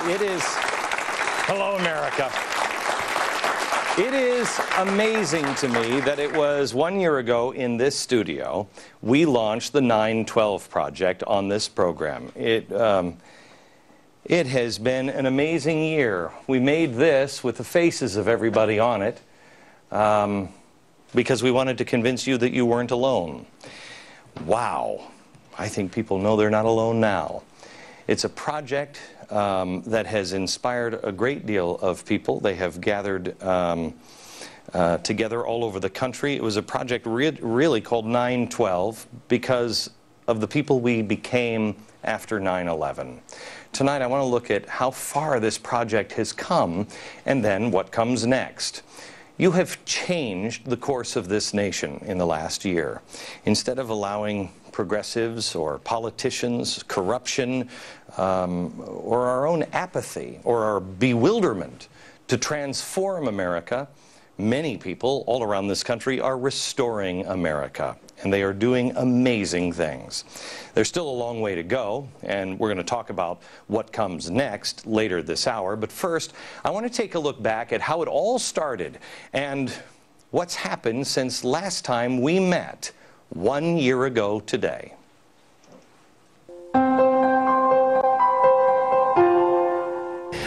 It is, hello, America. It is amazing to me that it was 1 year ago in this studio we launched the 9/12 Project on this program. It has been an amazing year. We made this with the faces of everybody on it because we wanted to convince you that you weren't alone. Wow. I think people know they're not alone now. It's a project that has inspired a great deal of people. They have gathered together all over the country. It was a project really called 9/12 because of the people we became after 9/11. Tonight I want to look at how far this project has come and then what comes next. You have changed the course of this nation in the last year. Instead of allowing progressives or politicians, corruption, or our own apathy or our bewilderment to transform America, many people all around this country are restoring America, and they are doing amazing things. There's still a long way to go, and we're going to talk about what comes next later this hour. But first, I want to take a look back at how it all started and what's happened since last time we met 1 year ago today.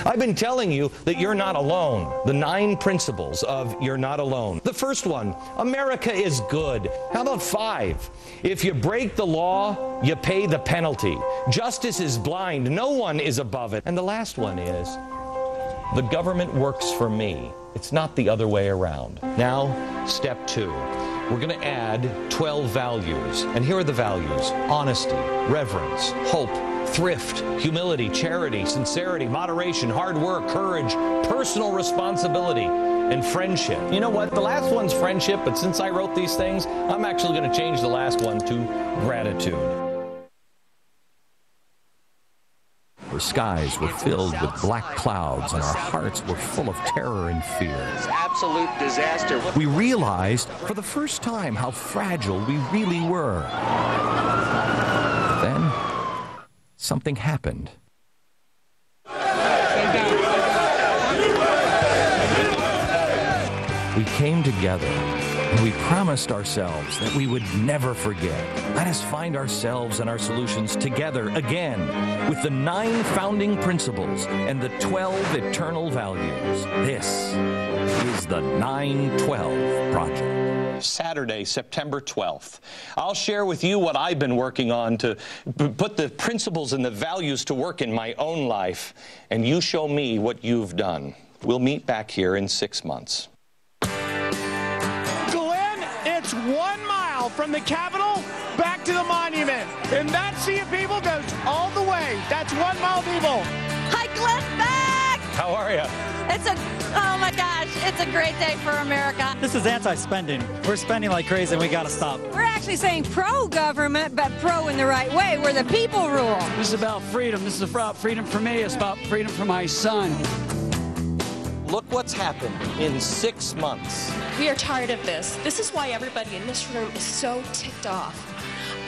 I've been telling you that you're not alone. The 9 principles of you're not alone. The first one, America is good. How about 5? If you break the law, you pay the penalty. Justice is blind. No one is above it. And the last one is, the government works for me. It's not the other way around. Now, step 2. We're going to add 12 values. And here are the values: honesty, reverence, hope, thrift, humility, charity, sincerity, moderation, hard work, courage, personal responsibility, and friendship. You know what? The last one's friendship, but since I wrote these things, I'm actually going to change the last one to gratitude. Our skies were filled with black clouds, and our hearts were full of terror and fear. It's absolute disaster. We realized for the first time how fragile we really were. Then, something happened. We came together and we promised ourselves that we would never forget. Let us find ourselves and our solutions together again with the 9 founding principles and the 12 eternal values. This is the 9/12 Project. Saturday, September 12th. I'll share with you what I've been working on to put the principles and the values to work in my own life, and you show me what you've done. We'll meet back here in 6 months. Glenn, it's 1 mile from the Capitol back to the monument, and that sea of people goes all the way. That's 1 mile, people. Hi, Glenn Beck! How are you? Oh my gosh, it's a great day for America. This is anti-spending. We're spending like crazy and we gotta stop. We're actually saying pro-government, but pro in the right way, where the people rule. This is about freedom. This is about freedom for me. It's about freedom for my son. Look what's happened in 6 months. We are tired of this. This is why everybody in this room is so ticked off.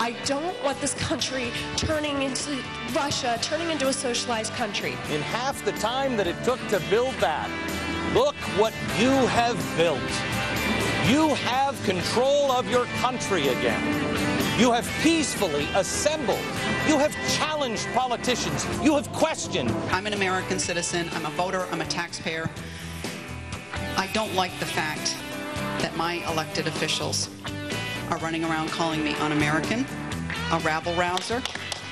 I don't want this country turning into Russia, turning into a socialized country. In half the time that it took to build that, look what you have built. You have control of your country again. You have peacefully assembled. You have challenged politicians. You have questioned. I'm an American citizen. I'm a voter. I'm a taxpayer. I don't like the fact that my elected officials are running around calling me un-American, a rabble-rouser,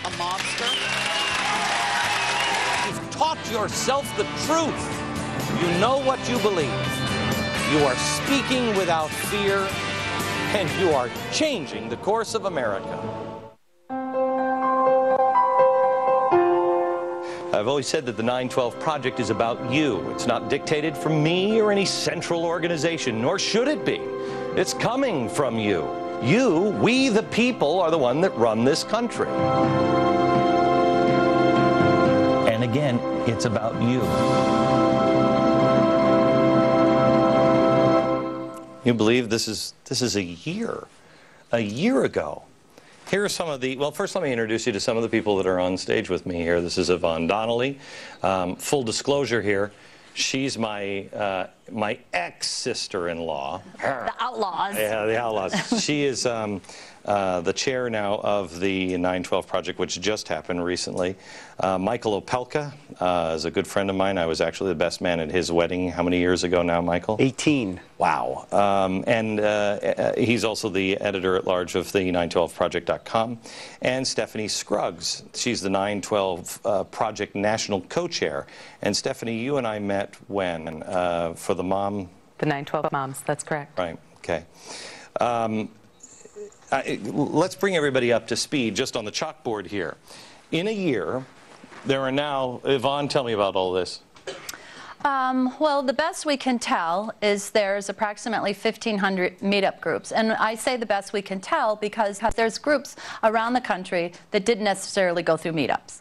a mobster. You've taught yourself the truth. You know what you believe. You are speaking without fear, and you are changing the course of America. I've always said that the 9/12 Project is about you. It's not dictated from me or any central organization, nor should it be. It's coming from you. You, we the people, are the one that run this country. And again, it's about you. You believe this is a year ago Here are some of the, well, first let me introduce you to some of the people that are on stage with me here. This is Yvonne Donnelly. Full disclosure here, she's my my ex-sister-in-law. The Outlaws. Yeah, the Outlaws. She is the chair now of the 912 project, which just happened recently. Michael Opelka is a good friend of mine. I was actually the best man at his wedding. How many years ago now, Michael? 18. Wow. And he's also the editor-at-large of the 912project.com. And Stephanie Scruggs. She's the 912 Project National Co-Chair. And Stephanie, you and I met when? For the mom? The 912 Moms, that's correct. Right, okay. Let's bring everybody up to speed just on the chalkboard here. In a year, there are now, Yvonne, tell me about all this. Well, the best we can tell is there's approximately 1,500 meetup groups. And I say the best we can tell because there's groups around the country that didn't necessarily go through meetups,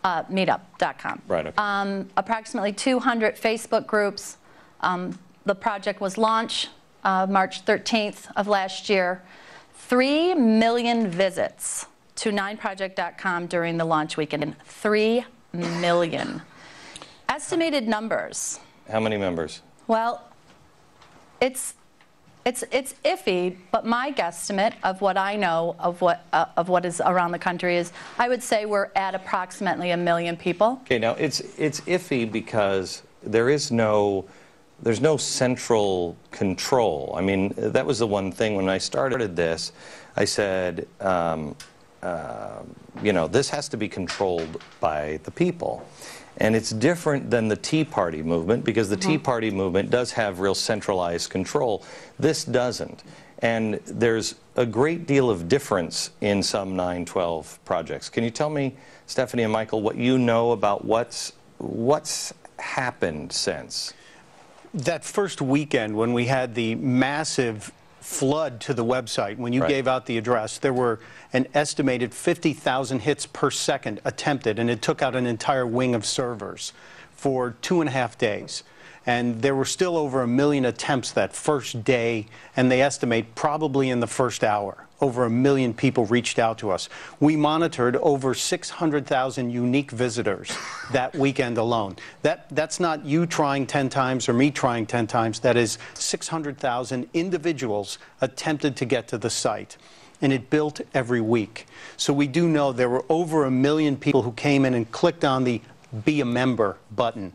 meetup.com. Right. Okay. Approximately 200 Facebook groups. The project was launched March 13th of last year. 3 million visits to 9project.com during the launch weekend. 3 million. Estimated numbers. How many members? Well, it's iffy, but my guesstimate of what I know of what is around the country is, I would say we're at approximately 1 million people. Okay, now it's iffy because there's no central control. I mean, that was the one thing when I started this. I said, you know, this has to be controlled by the people. And it's different than the Tea Party movement because the Tea Party movement does have real centralized control. This doesn't. And there's a great deal of difference in some 912 projects. Can you tell me, Stephanie and Michael, what you know about what's happened since? That first weekend when we had the massive flood to the website, when you gave out the address, there were an estimated 50,000 hits per second attempted, and it took out an entire wing of servers for 2.5 days. And there were still over 1 million attempts that first day, and they estimate probably in the first hour. Over 1 million people reached out to us. We monitored over 600,000 unique visitors that weekend alone. That's not you trying 10 times or me trying 10 times. That is 600,000 individuals attempted to get to the site. And it built every week. So we do know there were over 1 million people who came in and clicked on the Be a Member button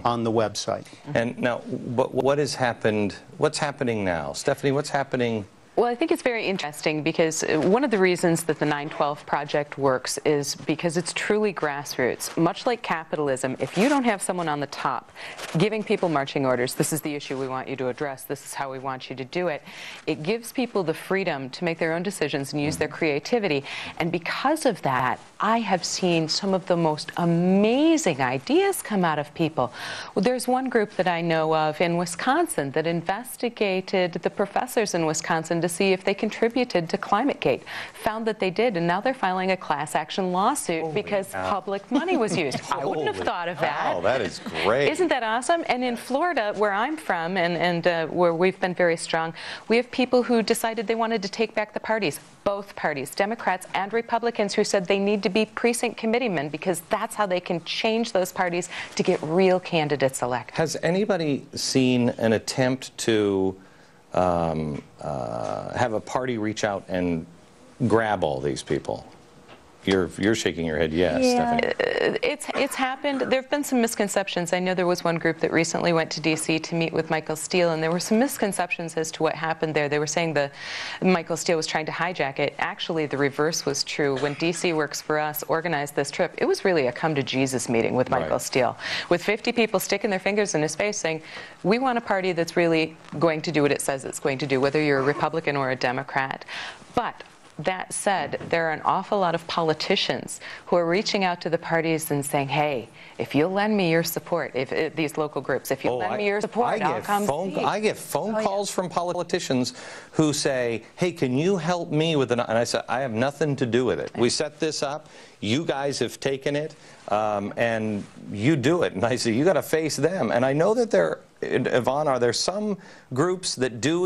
on the website. And now, what has happened? What's happening now? Stephanie, what's happening? Well, I think it's very interesting because one of the reasons that the 912 Project works is because it's truly grassroots. Much like capitalism, if you don't have someone on the top giving people marching orders, this is the issue we want you to address, this is how we want you to do it, it gives people the freedom to make their own decisions and use their creativity. And because of that, I have seen some of the most amazing ideas come out of people. Well, there's one group that I know of in Wisconsin that investigated the professors in Wisconsin to see if they contributed to ClimateGate. Found that they did, and now they're filing a class action lawsuit because public money was used. I wouldn't have thought of that. Oh, that is great. Isn't that awesome? And in Florida, where I'm from, and where we've been very strong, we have people who decided they wanted to take back the parties, both parties, Democrats and Republicans, who said they need to be precinct committeemen because that's how they can change those parties to get real candidates elected. Has anybody seen an attempt to have a party reach out and grab all these people? You're shaking your head yes, Stephanie. It's happened. There have been some misconceptions. I know there was one group that recently went to D.C. to meet with Michael Steele, and there were some misconceptions as to what happened there. They were saying Michael Steele was trying to hijack it. Actually, the reverse was true. When D.C. Works for Us organized this trip, it was really a come-to-Jesus meeting with Michael Steele, with 50 people sticking their fingers in his face saying, we want a party that's really going to do what it says it's going to do, whether you're a Republican or a Democrat. But that said, there are an awful lot of politicians who are reaching out to the parties and saying, hey, if you'll lend me your support, if these local groups, if you'll lend me your support, I'll come see. I get phone calls from politicians who say, hey, can you help me with an... And I said, I have nothing to do with it. We set this up. You guys have taken it, and you do it. And I say, you got to face them. And I know that there, Yvonne, are there some groups that do